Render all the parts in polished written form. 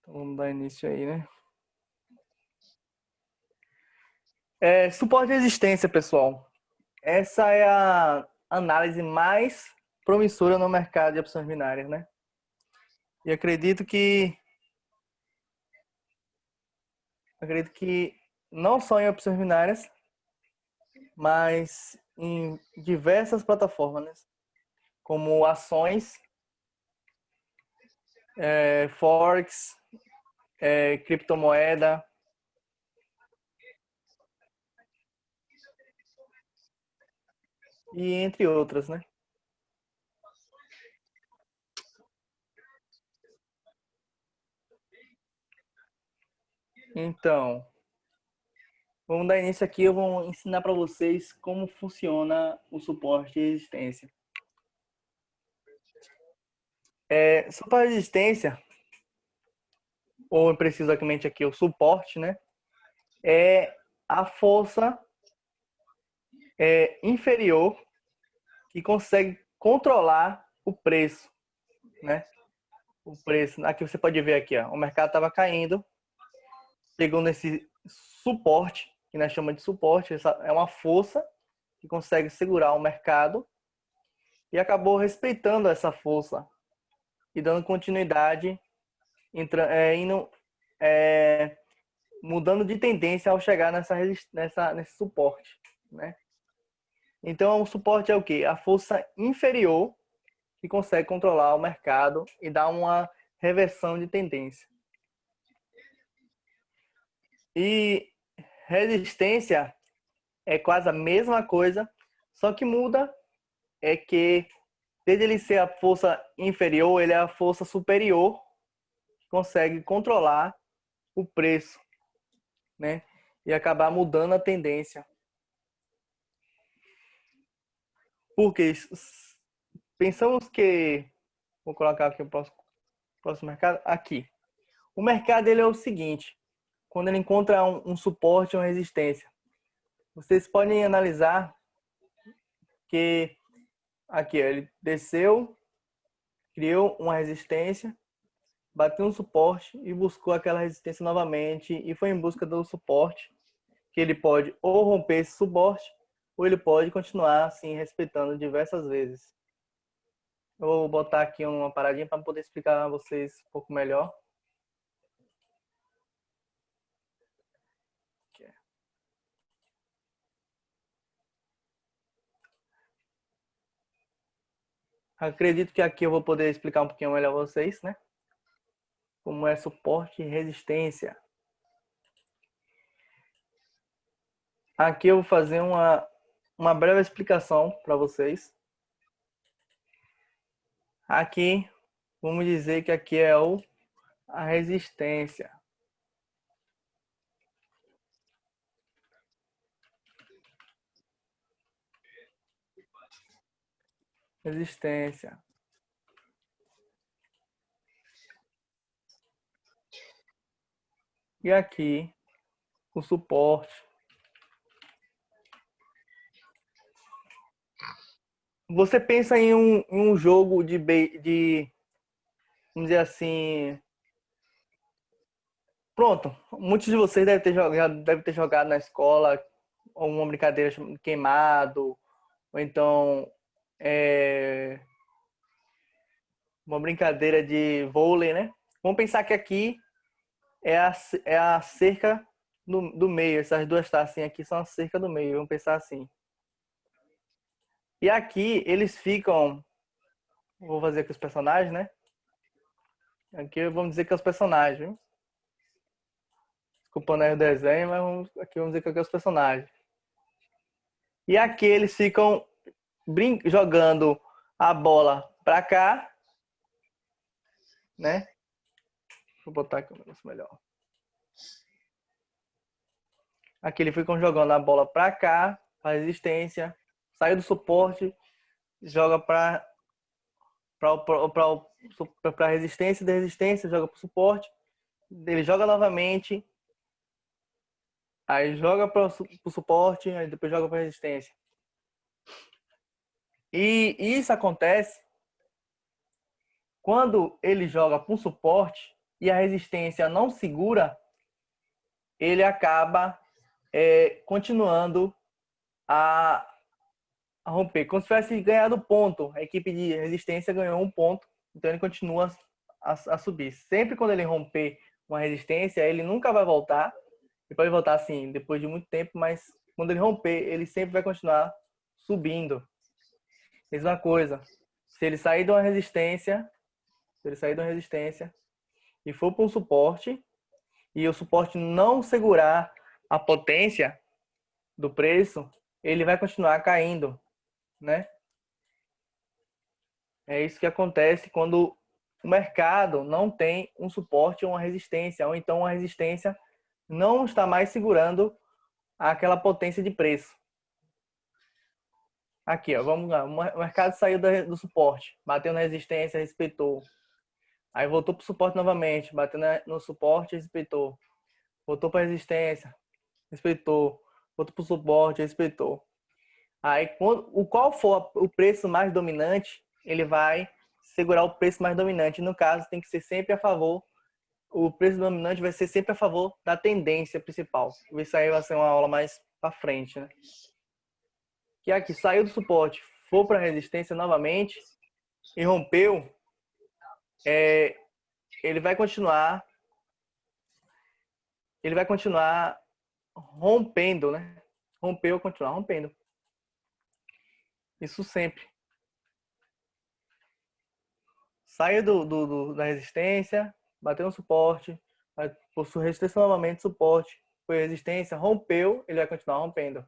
Então, vamos dar início aí, né? Suporte à resistência, pessoal. Essa é a análise mais promissora no mercado de opções binárias, né? E acredito que não só em opções binárias, mas em diversas plataformas, né? Como ações, Forex, criptomoeda e entre outras, né? Então, vamos dar início aqui. Eu vou ensinar para vocês como funciona o suporte de resistência. Suporte de resistência, ou precisamente aqui o suporte, né? É a força inferior que consegue controlar o preço, né? O preço. Aqui você pode ver aqui, ó, o mercado estava caindo, chegou nesse suporte, que nós chamamos de suporte. Essa é uma força que consegue segurar o mercado e acabou respeitando essa força e dando continuidade, mudando de tendência ao chegar nesse suporte, né? Então, o suporte é o quê? A força inferior que consegue controlar o mercado e dar uma reversão de tendência. E resistência é quase a mesma coisa, só que muda é que, desde ele ser a força inferior, ele é a força superior que consegue controlar o preço, né? E acabar mudando a tendência. Porque pensamos que... Vou colocar aqui o próximo mercado. Aqui. O mercado ele é o seguinte. Quando ele encontra um suporte ou uma resistência, vocês podem analisar que aqui ele desceu, criou uma resistência, bateu um suporte e buscou aquela resistência novamente e foi em busca do suporte, que ele pode ou romper esse suporte ou ele pode continuar assim respeitando diversas vezes. Eu vou botar aqui uma paradinha para poder explicar a vocês um pouco melhor. Acredito que aqui eu vou poder explicar um pouquinho melhor a vocês, né? Como é suporte e resistência. Aqui eu vou fazer uma breve explicação para vocês. Aqui, vamos dizer que aqui é a resistência. Resistência. E aqui, o suporte. Você pensa em um jogo vamos dizer assim... Pronto, muitos de vocês devem ter jogado na escola uma brincadeira chamada queimado, ou então uma brincadeira de vôlei, né? Vamos pensar que aqui é a cerca do meio. Essas duas taças aqui são a cerca do meio. Vamos pensar assim. E aqui eles ficam... Vou fazer aqui os personagens, né? Aqui vamos dizer que é os personagens, viu? Desculpa, né, o desenho, mas aqui vamos dizer que é os personagens. E aqui eles ficam jogando a bola pra cá, né? Vou botar aqui um negócio melhor. Aqui eles ficam jogando a bola pra cá, a resistência, sai do suporte, joga pra resistência, da resistência, joga pro suporte, ele joga novamente, aí joga pro suporte, aí depois joga pra resistência. E isso acontece quando ele joga pro suporte, e a resistência não segura, ele acaba continuando a romper. Como se tivesse ganhado ponto. A equipe de resistência ganhou um ponto, então ele continua a subir. Sempre quando ele romper uma resistência, ele nunca vai voltar. Ele pode voltar assim, depois de muito tempo, mas quando ele romper, ele sempre vai continuar subindo. Mesma coisa. Se ele sair de uma resistência, e for para um suporte, e o suporte não segurar a potência do preço, ele vai continuar caindo, né? É isso que acontece quando o mercado não tem um suporte ou uma resistência, ou então uma resistência não está mais segurando aquela potência de preço. Aqui, ó, vamos lá. O mercado saiu do suporte, bateu na resistência, respeitou. Aí voltou para o suporte novamente, bateu no suporte, respeitou. Voltou para a resistência, respeitou. Voltou para o suporte, respeitou. Aí, qual for o preço mais dominante, ele vai segurar o preço mais dominante. No caso, tem que ser sempre a favor. O preço dominante vai ser sempre a favor da tendência principal. Isso aí vai ser uma aula mais para frente, né? Que aqui saiu do suporte, for para a resistência novamente e rompeu, ele vai continuar rompendo, né? Rompeu, continuar rompendo. Isso sempre. Saiu da resistência, bateu no suporte, possui resistência novamente, suporte, foi resistência, rompeu, ele vai continuar rompendo.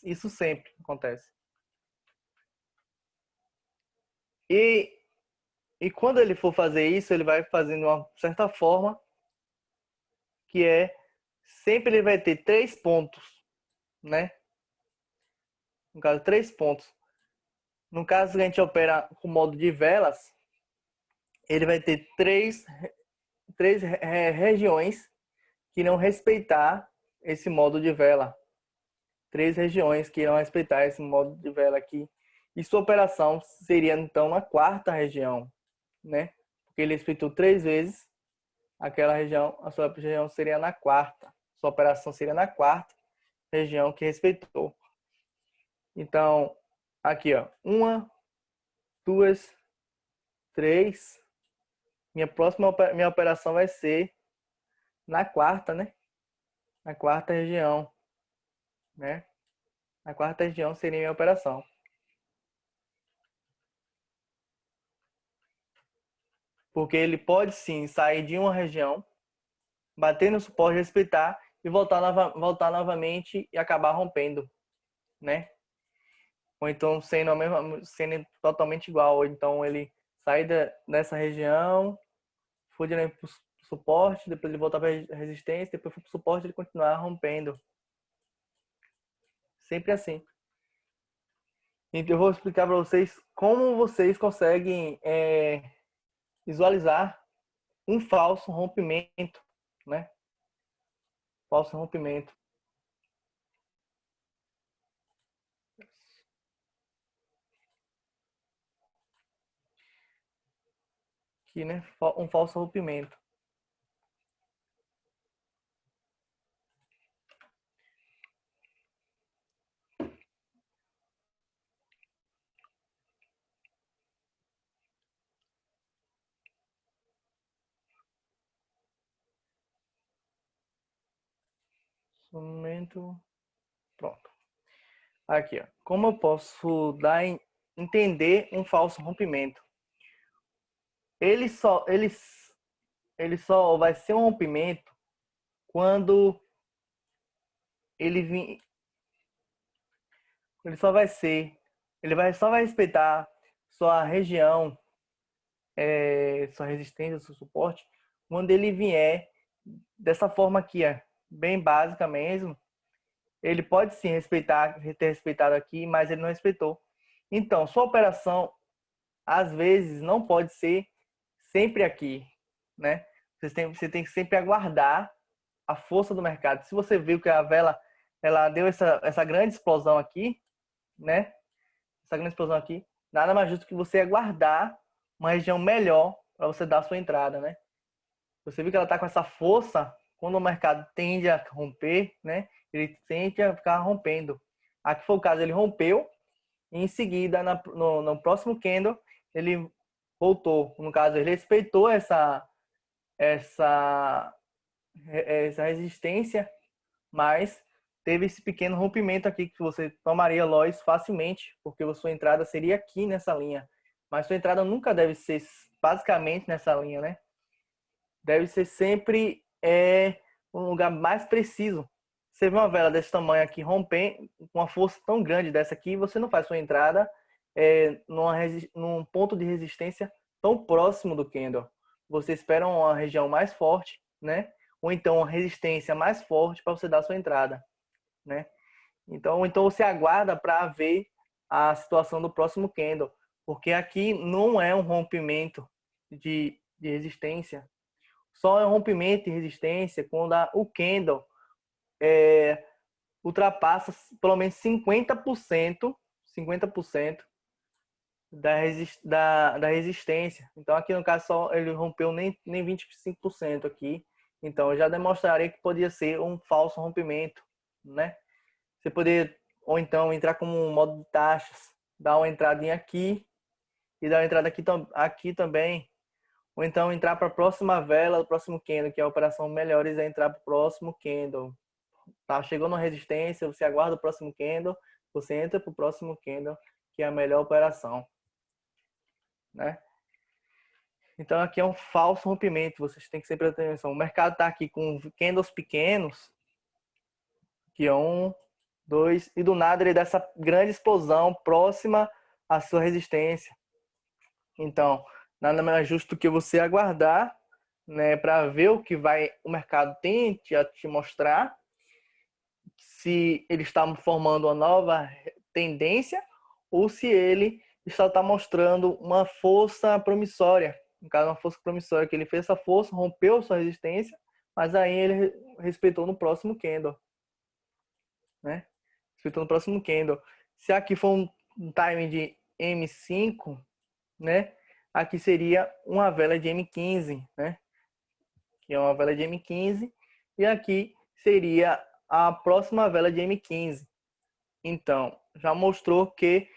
Isso sempre acontece. E quando ele for fazer isso, ele vai fazendo de uma certa forma, que sempre ele vai ter 3 pontos, né? No caso, 3 pontos. No caso que a gente opera com modo de velas, ele vai ter três regiões que irão respeitar esse modo de vela. 3 regiões que irão respeitar esse modo de vela aqui. E sua operação seria, então, na 4ª região, né? Porque ele respeitou 3 vezes aquela região, a sua região seria na 4ª. Sua operação seria na 4ª região que respeitou. Então, aqui, ó, 1, 2, 3. Minha operação vai ser na 4ª, né? Na 4ª região, né? Na 4ª região seria minha operação. Porque ele pode sim sair de uma região, bater no suporte, respeitar e voltar novamente e acabar rompendo, né? Ou então sendo totalmente igual. Ou então ele sai dessa região, for direto para o suporte, depois ele voltar para a resistência, depois for para o suporte ele continuar rompendo. Sempre assim. Então eu vou explicar para vocês como vocês conseguem visualizar um falso rompimento, né? Falso rompimento. Aqui, né? Um falso rompimento. Momento. Pronto. Aqui, ó. Como eu posso entender um falso rompimento? Ele só vai ser um rompimento quando ele só vai respeitar sua região, sua resistência, seu suporte, quando ele vier dessa forma aqui, ó, bem básica mesmo. Ele pode sim ter respeitado aqui, mas ele não respeitou. Então, sua operação, às vezes, não pode ser sempre aqui, né? Você tem que sempre aguardar a força do mercado. Se você viu que a vela ela deu essa grande explosão aqui, né? Essa grande explosão aqui, nada mais justo que você aguardar uma região melhor para você dar a sua entrada, né? Você viu que ela está com essa força, quando o mercado tende a romper, né? Ele tende a ficar rompendo. Aqui foi o caso, ele rompeu, e em seguida, no próximo candle, ele voltou. No caso, ele respeitou essa, essa resistência, mas teve esse pequeno rompimento aqui que você tomaria loss facilmente, porque a sua entrada seria aqui nessa linha. Mas sua entrada nunca deve ser basicamente nessa linha, né? Deve ser sempre um lugar mais preciso. Você vê uma vela desse tamanho aqui romper, com uma força tão grande dessa aqui, você não faz sua entrada num ponto de resistência tão próximo do candle. Você espera uma região mais forte, né? Ou então uma resistência mais forte para você dar sua entrada, né? Então você aguarda para ver a situação do próximo candle, porque aqui não é um rompimento de resistência, só é um rompimento de resistência quando o candle ultrapassa pelo menos 50% da resistência. Então aqui no caso só ele rompeu nem 25% aqui. Então eu já demonstraria que podia ser um falso rompimento, né? Você poderia, ou então, entrar como um modo de taxas, dar uma entradinha aqui e dar uma entrada aqui também. Ou então entrar para a próxima vela do próximo candle, que é a operação melhores, é entrar para o próximo candle. Tá? Chegou na resistência, você aguarda o próximo candle, você entra para o próximo candle, que é a melhor operação, né? Então aqui é um falso rompimento, vocês têm que sempre ter atenção. O mercado está aqui com candles pequenos, que é 1, 2, e do nada ele dá essa grande explosão próxima à sua resistência. Então, nada mais justo que você aguardar, né, para ver o que o mercado tente a te mostrar, se ele está formando uma nova tendência ou se ele está mostrando uma força promissória. No caso, uma força promissória, que ele fez essa força, rompeu sua resistência, mas aí ele respeitou no próximo candle, né? Respeitou no próximo candle. Se aqui for um time de M5, né? Aqui seria uma vela de M15, né? Que é uma vela de M15, e aqui seria a próxima vela de M15. Então, já mostrou que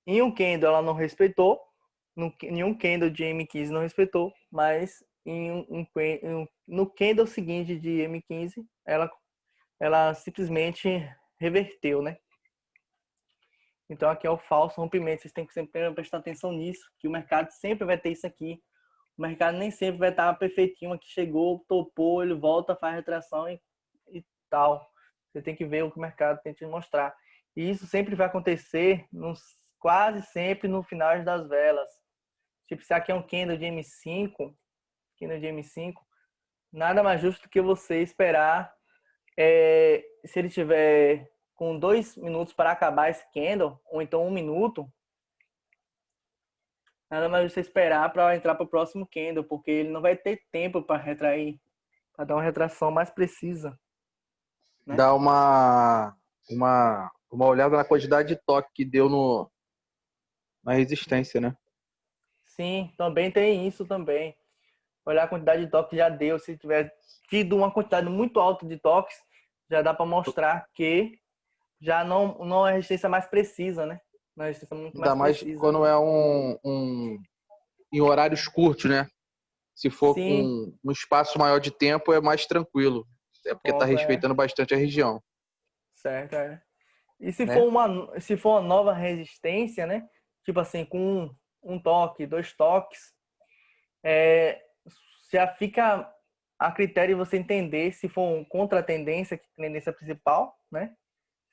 em um candle ela não respeitou, em um candle de M15 não respeitou, mas no candle seguinte de M15 ela simplesmente reverteu, né? Então aqui é o falso rompimento, vocês têm que sempre prestar atenção nisso, que o mercado sempre vai ter isso aqui. O mercado nem sempre vai estar perfeitinho, aqui chegou, topou, ele volta, faz retração e tal. Você tem que ver o que o mercado tem te mostrar. E isso sempre vai acontecer quase sempre no final das velas. Tipo, se aqui é um candle de M5, nada mais justo que você esperar, se ele tiver com 2 minutos para acabar esse candle, ou então 1 minuto, nada mais você esperar para entrar para o próximo candle, porque ele não vai ter tempo para retrair, para dar uma retração mais precisa, né? Dá uma olhada na quantidade de toque que deu na resistência, né? Sim, também tem isso também. Olhar a quantidade de toques que já deu. Se tiver tido uma quantidade muito alta de toques, já dá para mostrar que já não é a resistência mais precisa, né? Não é a resistência muito Ainda mais mais precisa. quando é em horários curtos, né? Se for Sim, com um espaço maior de tempo, é mais tranquilo. É porque está pronto, é. respeitando bastante a região, Certo, é. E né? se for uma nova resistência, né? Tipo assim, com um toque, 2 toques, já fica a critério de você entender se for um contra a tendência, que é a tendência principal, né?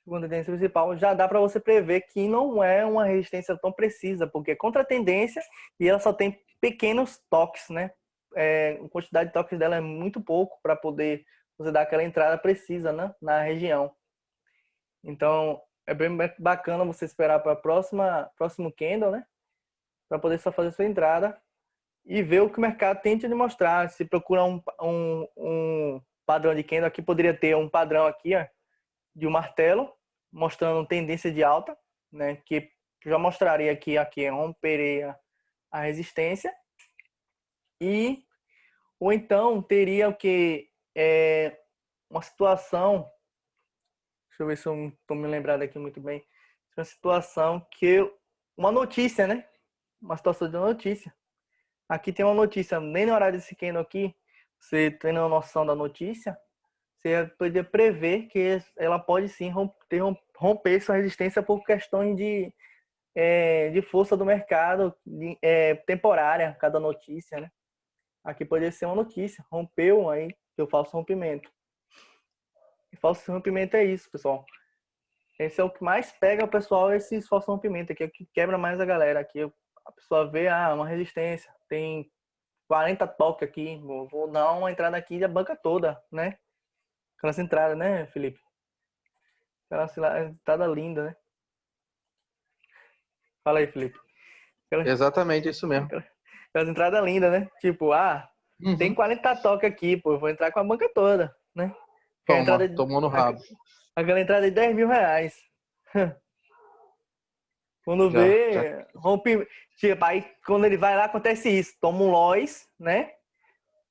Segunda tendência principal, já dá para você prever que não é uma resistência tão precisa, porque é contra a tendência e ela só tem pequenos toques, né? A quantidade de toques dela é muito pouco para poder você dar aquela entrada precisa, né? Na região. Então, é bem bacana você esperar para próximo candle, né? Para poder só fazer sua entrada e ver o que o mercado tenta lhe mostrar. Se procura um padrão de candle, aqui poderia ter um padrão aqui, ó, de um martelo, mostrando tendência de alta, né? Que já mostraria aqui romperia a resistência. E Ou então teria o que? Uma situação, deixa eu ver se eu estou me lembrando aqui muito bem, uma situação uma notícia, né? Uma situação de notícia. Aqui tem uma notícia, nem no horário desse Kendo aqui, você tendo a noção da notícia, você poderia prever que ela pode sim romper sua resistência por questões de força do mercado temporária, cada notícia, né? Aqui poderia ser uma notícia, rompeu, aí eu faço rompimento. E falso rompimento é isso, pessoal. Esse é o que mais pega o pessoal, esses falsos rompimentos aqui, é o que quebra mais a galera. Aqui a pessoa vê, uma resistência, tem 40 toques aqui, vou dar uma entrada aqui da banca toda, né? Aquelas entradas, né, Felipe? Aquela entrada linda, né? Fala aí, Felipe. Exatamente isso mesmo. Aquelas entradas lindas, né? Tipo, tem Uhum. 40 toques aqui, pô, eu vou entrar com a banca toda, né? Tomou no rabo. Aquela entrada de R$ 10.000. Quando Já. vê, rompe. Tipo, aí quando ele vai lá, acontece isso. Toma um loss, né?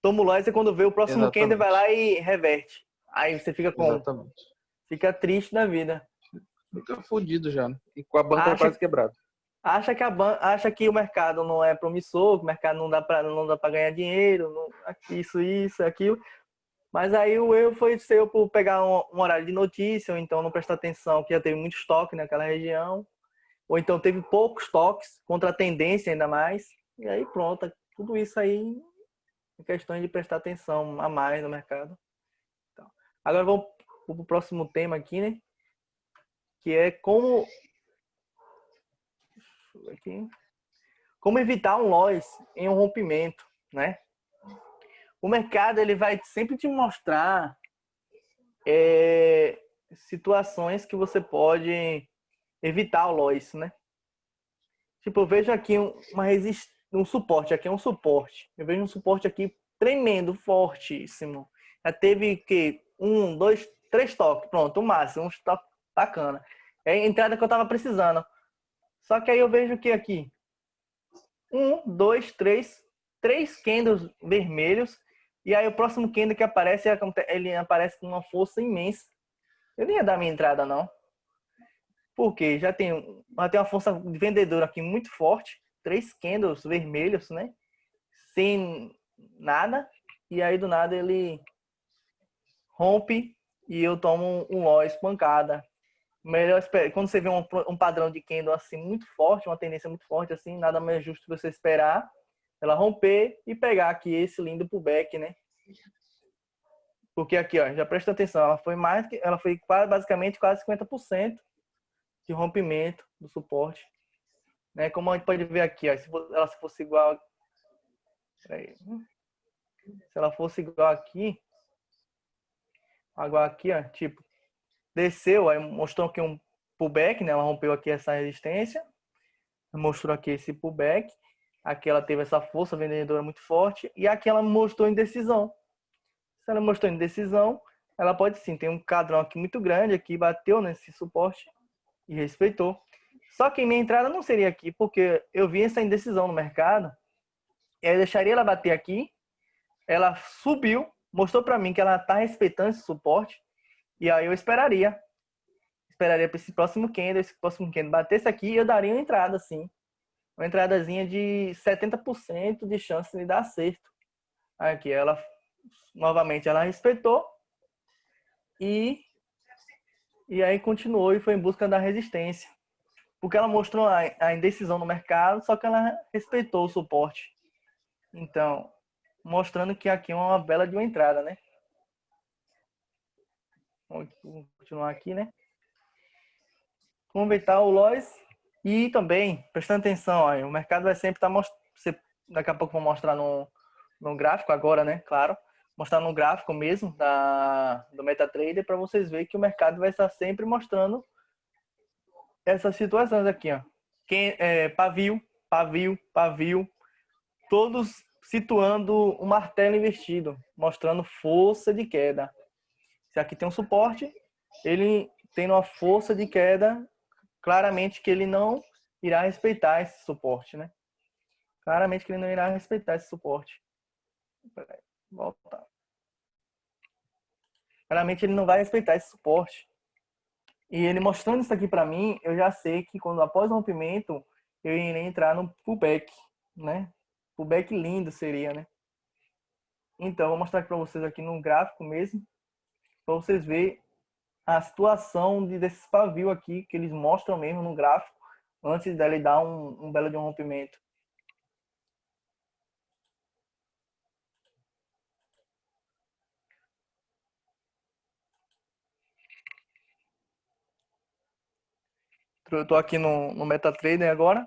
Toma um loss e quando vê o próximo candle vai Exatamente. lá e reverte. Aí você fica como? Exatamente. Fica triste da vida. Fica fudido já, né? E com a banca Acha, quase quebrada. acha que o mercado não é promissor, que o mercado não dá para ganhar dinheiro, isso, aquilo. Mas aí o erro foi seu por pegar um horário de notícia, ou então não prestar atenção que já teve muito estoque naquela região. Ou então teve poucos toques, contra a tendência ainda mais. E aí pronto, tudo isso aí é questão de prestar atenção a mais no mercado. Então, agora vamos para o próximo tema aqui, né? Que é como evitar um loss em um rompimento, né? O mercado ele vai sempre te mostrar situações que você pode evitar o loss, né? Tipo, eu vejo aqui um suporte, aqui é um suporte. Eu vejo um suporte aqui tremendo, fortíssimo. Já teve que 1, 2, 3 toques, pronto, o máximo, um toque bacana. É a entrada que eu tava precisando. Só que aí eu vejo que aqui, 1, 2, 3 candles vermelhos. E aí o próximo candle que aparece, ele aparece com uma força imensa. Eu nem ia dar minha entrada, não. Porque já tem uma força vendedora aqui muito forte. 3 candles vermelhos, né? Sem nada. E aí do nada ele rompe e eu tomo um loss, pancada. Melhor quando você vê um padrão de candle assim muito forte, uma tendência muito forte assim, nada mais justo você esperar ela romper e pegar aqui esse lindo pullback, né? Porque aqui, ó, já presta atenção, ela foi basicamente quase 50% de rompimento do suporte, né? Como a gente pode ver aqui, ó, se ela fosse igual, se ela fosse igual aqui, agora aqui, ó, tipo, desceu, aí mostrou aqui um pullback, né? Ela rompeu aqui essa resistência, mostrou aqui esse pullback, aqui ela teve essa força vendedora muito forte e aqui ela mostrou indecisão. Se ela mostrou indecisão, ela pode sim, tem um cadrão aqui muito grande, aqui bateu nesse suporte e respeitou. Só que minha entrada não seria aqui, porque eu vi essa indecisão no mercado, e aí eu deixaria ela bater aqui, ela subiu, mostrou para mim que ela está respeitando esse suporte, e aí eu esperaria para esse próximo candle batesse aqui, e eu daria uma entrada assim, uma entradazinha de 70% de chance de dar certo. Aqui ela novamente ela respeitou e aí continuou e foi em busca da resistência. Porque ela mostrou a indecisão no mercado, só que ela respeitou o suporte. Então, mostrando que aqui é uma bela de uma entrada, né? Vamos continuar aqui, né? Vamos evitar o loss e também, prestando atenção, ó, o mercado vai sempre estar mostrando, daqui a pouco vou mostrar no gráfico agora, né? Claro, mostrar no gráfico mesmo do MetaTrader para vocês verem que o mercado vai estar sempre mostrando essas situações aqui, ó. Pavio, pavio, pavio, todos situando o martelo invertido, mostrando força de queda. Se aqui tem um suporte, ele tem uma força de queda, claramente que ele não irá respeitar esse suporte, né? Claramente que ele não irá respeitar esse suporte. Voltar. Claramente ele não vai respeitar esse suporte. E ele mostrando isso aqui para mim, eu já sei que quando após o rompimento, eu irei entrar no pullback, né? Pullback lindo seria, né? Então, eu vou mostrar para vocês aqui no gráfico mesmo, para vocês verem a situação desses pavios aqui, que eles mostram mesmo no gráfico, antes dele dar um belo de um rompimento. Eu tô aqui no MetaTrader agora.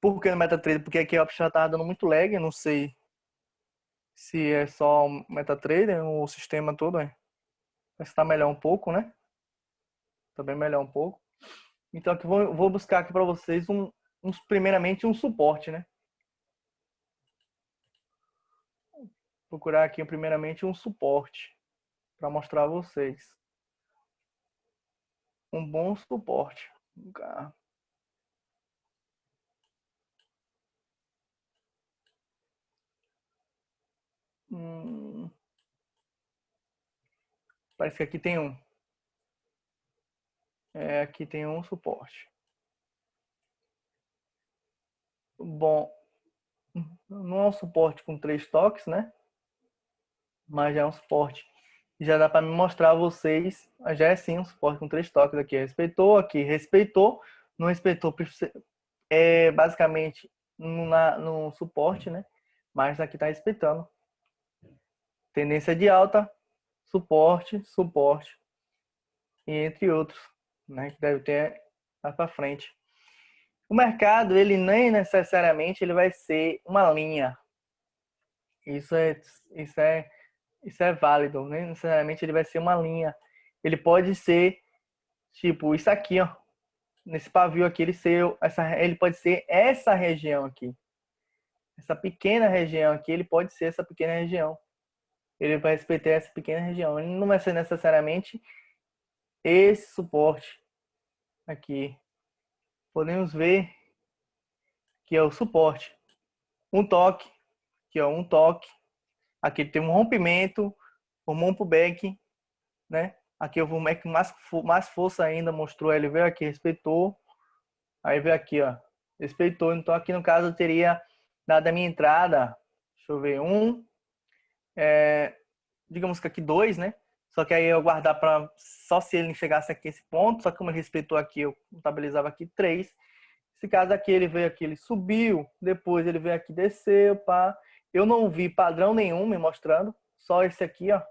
Por que no MetaTrader? Porque aqui a opção já tá dando muito lag, eu não sei se é só o MetaTrader ou o sistema todo, né? Mas tá melhor um pouco, né? Tá bem melhor um pouco. Então aqui vou buscar aqui para vocês primeiramente um suporte, né? Procurar aqui primeiramente um suporte para mostrar a vocês. Um bom suporte. Parece que aqui tem um. Aqui tem um suporte. Bom, não é um suporte com 3 toques, né? Mas já é um suporte. Já dá para me mostrar a vocês. Já é sim um suporte com 3 toques. Aqui respeitou. Não respeitou basicamente no suporte, né? Mas aqui está respeitando. Tendência de alta, suporte, suporte. E entre outros, né? Que deve ter mais para frente. O mercado, ele nem necessariamente ele vai ser uma linha. Isso é, isso é, isso é válido. Nem necessariamente ele vai ser uma linha. Ele pode ser, tipo, isso aqui, ó. Nesse pavio aqui, ele pode ser essa região aqui. Essa pequena região aqui, ele pode ser essa pequena região. Ele vai respeitar essa pequena região. Ele não vai ser necessariamente esse suporte aqui. Podemos ver que é o suporte. Um toque, que é um toque. Aqui tem um rompimento, formou um pullback, né? Aqui eu vou mais força ainda, mostrou, ele veio aqui, respeitou. Aí veio aqui, ó, respeitou. Então aqui no caso eu teria dado a minha entrada, deixa eu ver, digamos que aqui 2, né? Só que aí eu guardar para só se ele chegasse aqui esse ponto, só que como ele respeitou aqui, eu contabilizava aqui 3. Esse caso aqui, ele veio aqui, ele subiu, depois ele veio aqui, desceu, pá. Eu não vi padrão nenhum me mostrando, só esse aqui, ó,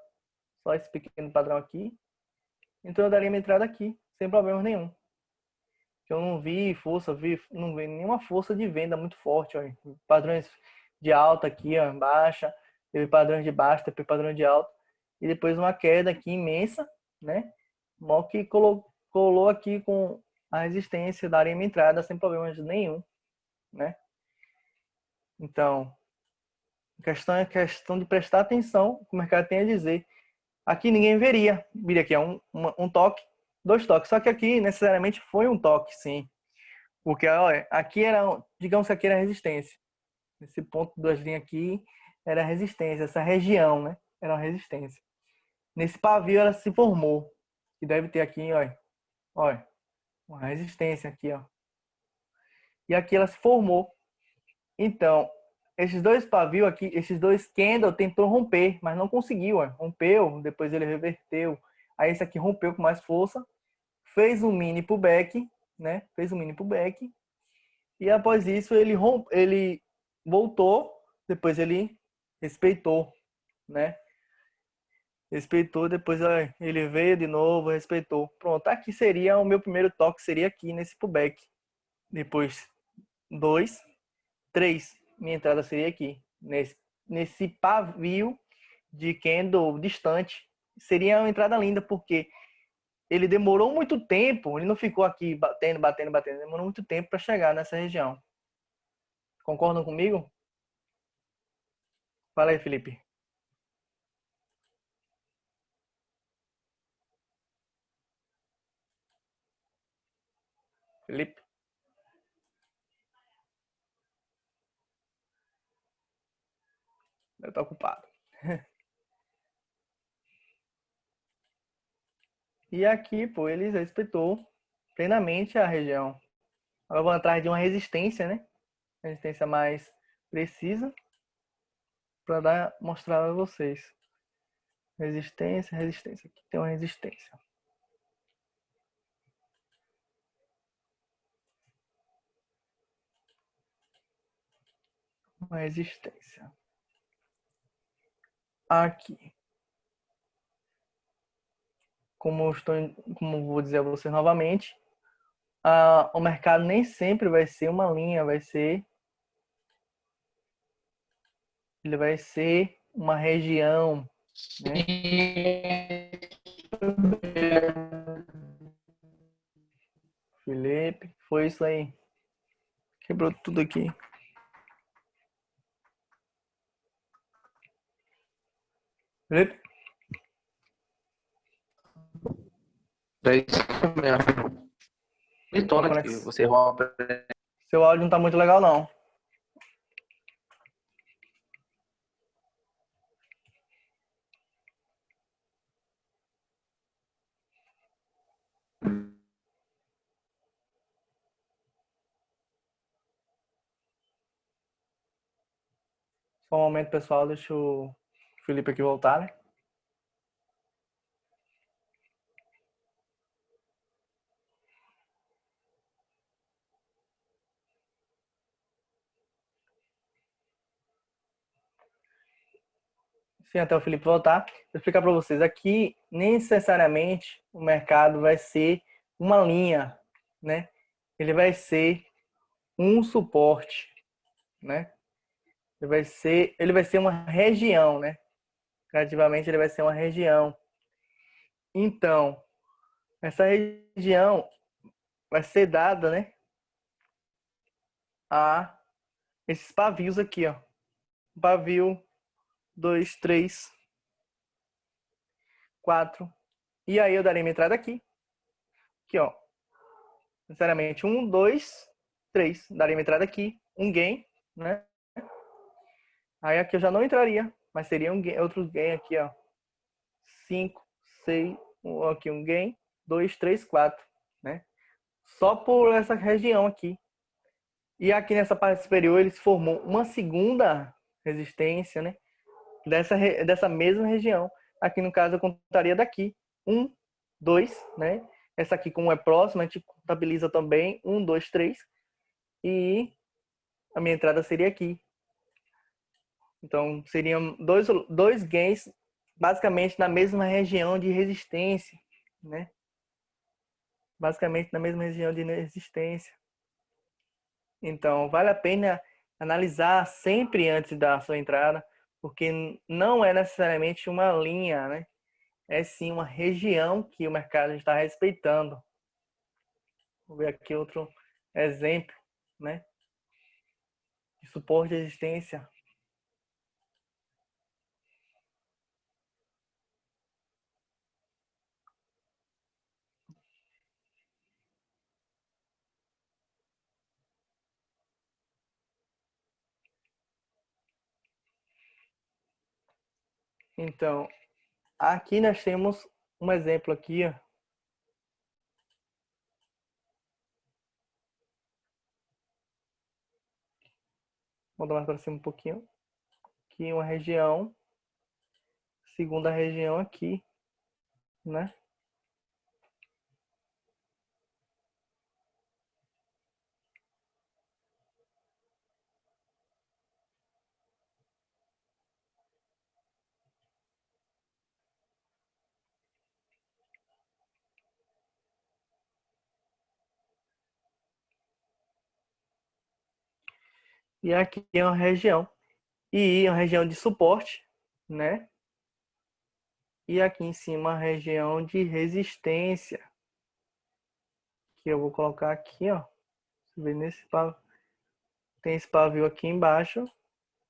só esse pequeno padrão aqui. Então eu daria minha entrada aqui, sem problema nenhum. Eu não vi não vi nenhuma força de venda muito forte, ó. Padrões de alta aqui, ó, baixa, teve padrões de baixa, teve padrão de alta, e depois uma queda aqui imensa, né? Mal que colou aqui com a resistência, daria minha entrada sem problemas nenhum, né? Então, a questão é questão de prestar atenção o que o mercado tem a dizer. Aqui ninguém viria aqui é um toque, 2 toques, só que aqui necessariamente foi um toque, sim. Porque, olha, aqui digamos que aqui era resistência. Esse ponto 2 linhas aqui era resistência, essa região, né? Era uma resistência. Nesse pavio ela se formou, que deve ter aqui, olha, uma resistência aqui, ó. E aqui ela se formou. Então, esses 2 pavios aqui, esses 2 candle tentou romper, mas não conseguiu, ó. Rompeu, depois ele reverteu. Aí esse aqui rompeu com mais força, fez um mini pullback, né? Fez um mini pullback. E após isso ele voltou, depois ele respeitou, né? Respeitou, depois ele veio de novo, respeitou. Pronto, aqui seria o meu primeiro toque, seria aqui nesse pullback. Depois 2, 3, minha entrada seria aqui, nesse pavio de candle distante. Seria uma entrada linda, porque ele demorou muito tempo, ele não ficou aqui batendo, batendo, batendo, demorou muito tempo para chegar nessa região. Concordam comigo? Fala aí, Felipe. Felipe, eu tô ocupado. E aqui, pô, ele respeitou plenamente a região. Agora vou atrás de uma resistência, né? Resistência mais precisa para mostrar a vocês. Resistência, resistência. Aqui tem uma resistência. Uma resistência. Aqui. Como vou dizer a vocês novamente, o mercado nem sempre vai ser uma linha, ele vai ser uma região, né? Felipe, foi isso aí. Quebrou tudo aqui. Felipe? É isso mesmo. Gritona que você rouba. Seu áudio não tá muito legal, não. Só um momento, pessoal. Deixa o Felipe aqui voltar, né? Sim, até o Felipe voltar. Vou explicar para vocês. Aqui, necessariamente, o mercado vai ser uma linha, né? Ele vai ser um suporte, né? Ele vai ser uma região, né? Gradativamente, ele vai ser uma região. Então, essa região vai ser dada, né? A esses pavios aqui, ó. Pavio 2, 3, 4. E aí eu darei minha entrada aqui. Aqui, ó. Sinceramente, 1, 2, 3. Darei minha entrada aqui. Um gain, né? Aí aqui eu já não entraria, mas seria outro gain aqui, ó. 5, 6, aqui um gain. 2, 3, 4, né? Só por essa região aqui. E aqui nessa parte superior ele se formou uma segunda resistência, né? Dessa mesma região. Aqui no caso eu contaria daqui. 1, 2, né? Essa aqui como é próxima, a gente contabiliza também. 1, 2, 3. E a minha entrada seria aqui. Então seriam dois gains basicamente na mesma região de resistência, né? Basicamente na mesma região de resistência. Então vale a pena analisar sempre antes da sua entrada, porque não é necessariamente uma linha, né? É sim uma região que o mercado está respeitando. Vou ver aqui outro exemplo, né? De suporte e resistência. Então, aqui nós temos um exemplo aqui, ó. Vou dar mais para cima um pouquinho. Aqui uma região, segunda região aqui, né? E aqui é uma região. E uma região de suporte, né? E aqui em cima a região de resistência. Que eu vou colocar aqui, ó. Você vê nesse pavio. Tem esse pavio aqui embaixo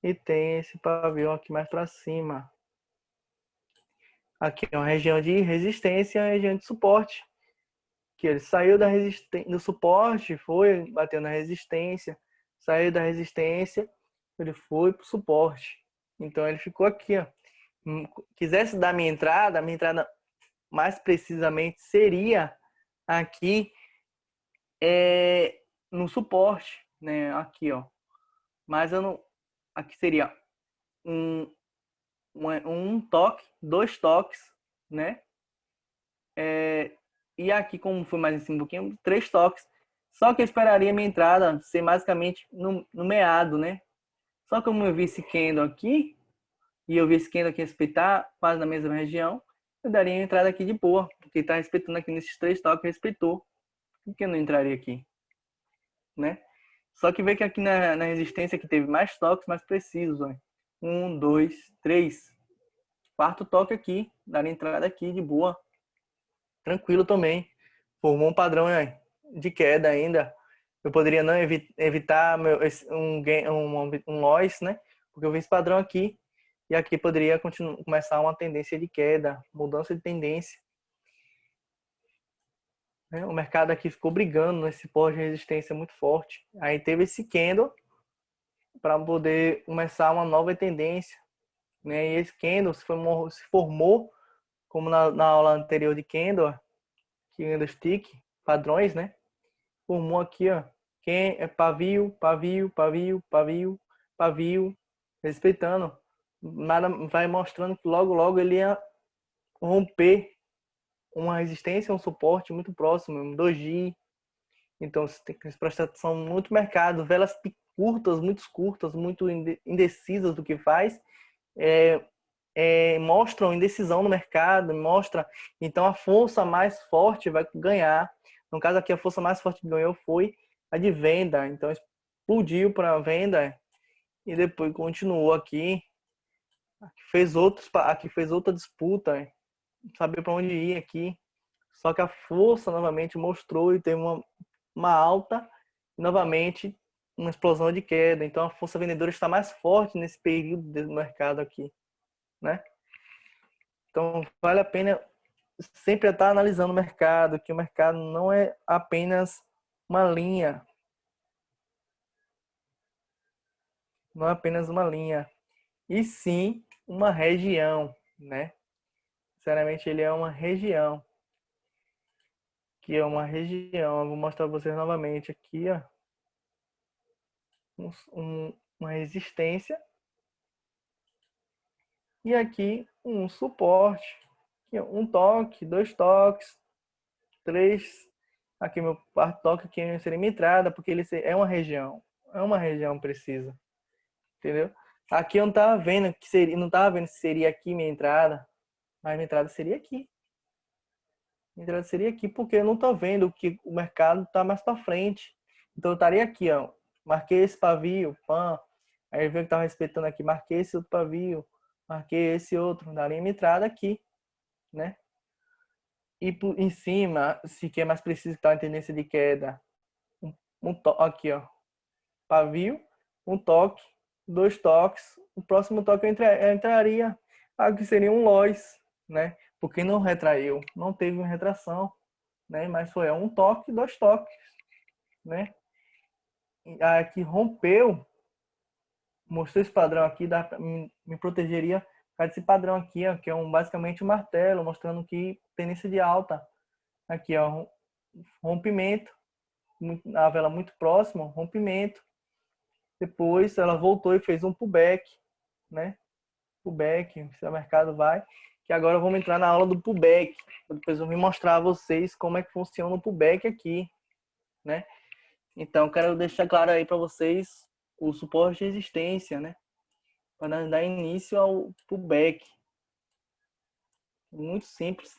e tem esse pavio aqui mais para cima. Aqui é uma região de resistência e uma região de suporte. Que ele saiu do suporte, foi, bateu na resistência, saiu da resistência, ele foi pro suporte. Então ele ficou aqui, ó. Quisesse dar a minha entrada mais precisamente seria aqui no suporte, né? Aqui, ó. Mas eu não, aqui seria um, um toque, 2 toques, né? E aqui, como foi mais em cima um pouquinho, 3 toques. Só que eu esperaria minha entrada ser basicamente no meado, né? Só que como eu vi esse Kendo aqui, e eu vi esse Kendo aqui respeitar quase na mesma região, eu daria uma entrada aqui de boa, porque está respeitando aqui nesses 3 toques, respeitou. Por que eu não entraria aqui, né? Só que vê que aqui na resistência que teve mais toques mais precisos, ó. 1, 2, 3. 4º toque aqui, daria entrada aqui de boa. Tranquilo também. Formou um padrão de queda ainda. Eu poderia não evitar um loss, né? Porque eu vi esse padrão aqui. E aqui poderia começar uma tendência de queda, mudança de tendência. O mercado aqui ficou brigando nesse pós-resistência muito forte. Aí teve esse candle para poder começar uma nova tendência, né? E esse candle se formou como na aula anterior de candle, candlestick, padrões, né? Formou aqui, ó, quem é pavio, pavio, pavio, pavio, pavio, respeitando. Nada vai mostrando que logo ele ia romper uma resistência, um suporte muito próximo, um doji. Então você tem que prestar atenção muito no mercado, velas curtas, muito indecisas do que faz, mostram indecisão no mercado, mostra. Então a força mais forte vai ganhar. No caso aqui, a força mais forte que ganhou foi a de venda. Então explodiu para a venda e depois continuou aqui. Aqui fez outra disputa, não sabia para onde ir aqui. Só que a força novamente mostrou e teve uma alta e novamente uma explosão de queda. Então a força vendedora está mais forte nesse período do mercado aqui, né? Então vale a pena sempre estar analisando o mercado, que o mercado não é apenas uma linha, não é apenas uma linha, e sim uma região, né? Sinceramente, ele é uma região, que é uma região. Eu vou mostrar para vocês novamente aqui, ó, uma resistência e aqui um suporte, aqui, um toque, 2 toques, 3. Aqui meu quarto toque aqui seria minha entrada, porque ele é uma região precisa. Entendeu? Aqui eu não tava vendo que seria, não tava vendo se seria aqui minha entrada, mas minha entrada seria aqui. Minha entrada seria aqui porque eu não tô vendo que o mercado tá mais para frente. Então eu estaria aqui, ó. Marquei esse pavio, pã. Aí eu vi que tava respeitando aqui, marquei esse outro pavio, marquei esse outro, daria minha entrada aqui, né? E por em cima, se quer mais preciso que tá em tendência de queda, aqui, ó. Pavio, um toque, 2 toques. O próximo toque eu entraria, que seria um loss, né? Porque não retraiu, não teve uma retração, né? Mas foi um toque, 2 toques, né? Aqui rompeu, mostrou esse padrão aqui, me protegeria desse padrão aqui, ó, que é basicamente um martelo, mostrando que tendência de alta. Aqui, ó, rompimento, a vela muito próxima, rompimento. Depois ela voltou e fez um pullback, né? Pullback, se o mercado vai. Que agora vamos entrar na aula do pullback. Depois eu vou mostrar a vocês como é que funciona o pullback aqui, né? Então, quero deixar claro aí para vocês o suporte de resistência, né? Para dar início ao pullback. Muito simples.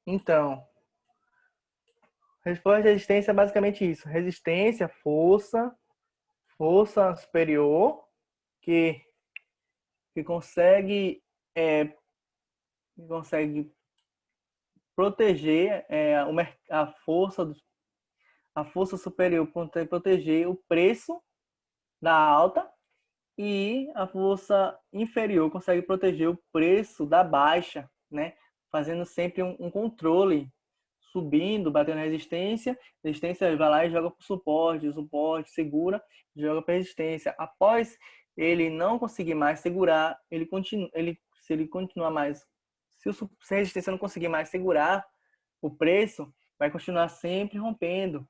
Então, resposta de resistência é basicamente isso. Resistência, força superior que consegue proteger a força superior consegue proteger o preço da alta e a força inferior consegue proteger o preço da baixa, né? Fazendo sempre um controle, subindo, batendo resistência vai lá e joga para o suporte segura, joga para resistência. Após ele não conseguir mais segurar, ele se ele continuar mais, se a resistência não conseguir mais segurar o preço, vai continuar sempre rompendo.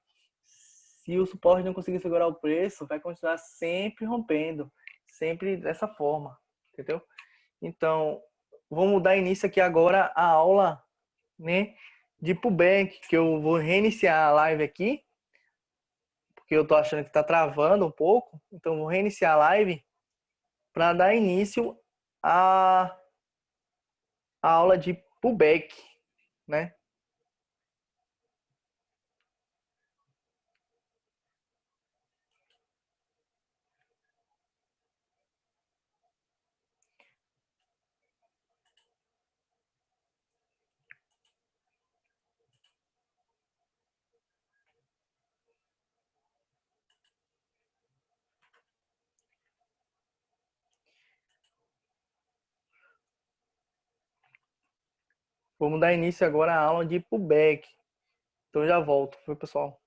Se o suporte não conseguir segurar o preço, vai continuar sempre rompendo, sempre dessa forma, entendeu? Então, vamos dar início aqui agora à aula, né, de pullback, que eu vou reiniciar a live aqui, porque eu tô achando que tá travando um pouco, então vou reiniciar a live para dar início à, à aula de pullback, né? Vamos dar início agora à aula de pullback. Então já volto, foi pessoal?